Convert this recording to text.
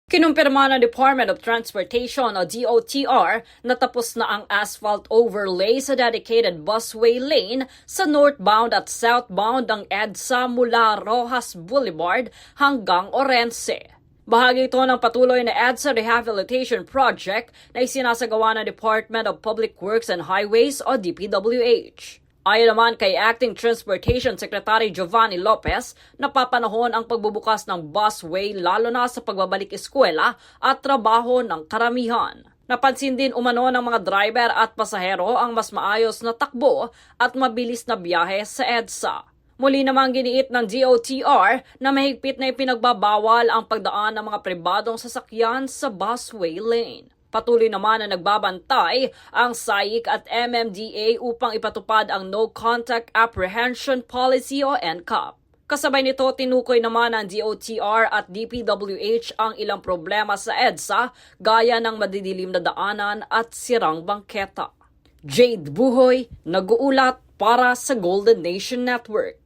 Kinumpirma ng Department of Transportation o DOTR na tapos na ang asphalt overlay sa dedicated busway lane sa northbound at southbound ng EDSA mula Rojas Boulevard hanggang Orense. Bahagi ito ng patuloy na EDSA Rehabilitation Project na isinasagawa ng Department of Public Works and Highways o DPWH. Ayon naman kay Acting Transportation Secretary Giovanni Lopez, napapanahon ang pagbubukas ng busway lalo na sa pagbabalik eskwela at trabaho ng karamihan. Napansin din umano ng mga driver at pasahero ang mas maayos na takbo at mabilis na biyahe sa EDSA. Muli namang giniit ng DOTR na mahigpit na ipinagbabawal ang pagdaan ng mga pribadong sasakyan sa busway lane. Patuloy naman na nagbabantay ang SAIC at MMDA upang ipatupad ang No Contact Apprehension Policy o NCAP. Kasabay nito, tinukoy naman ng DOTR at DPWH ang ilang problema sa EDSA gaya ng madidilim na daanan at sirang bangketa. Jade Buhoy, nag-uulat para sa Golden Nation Network.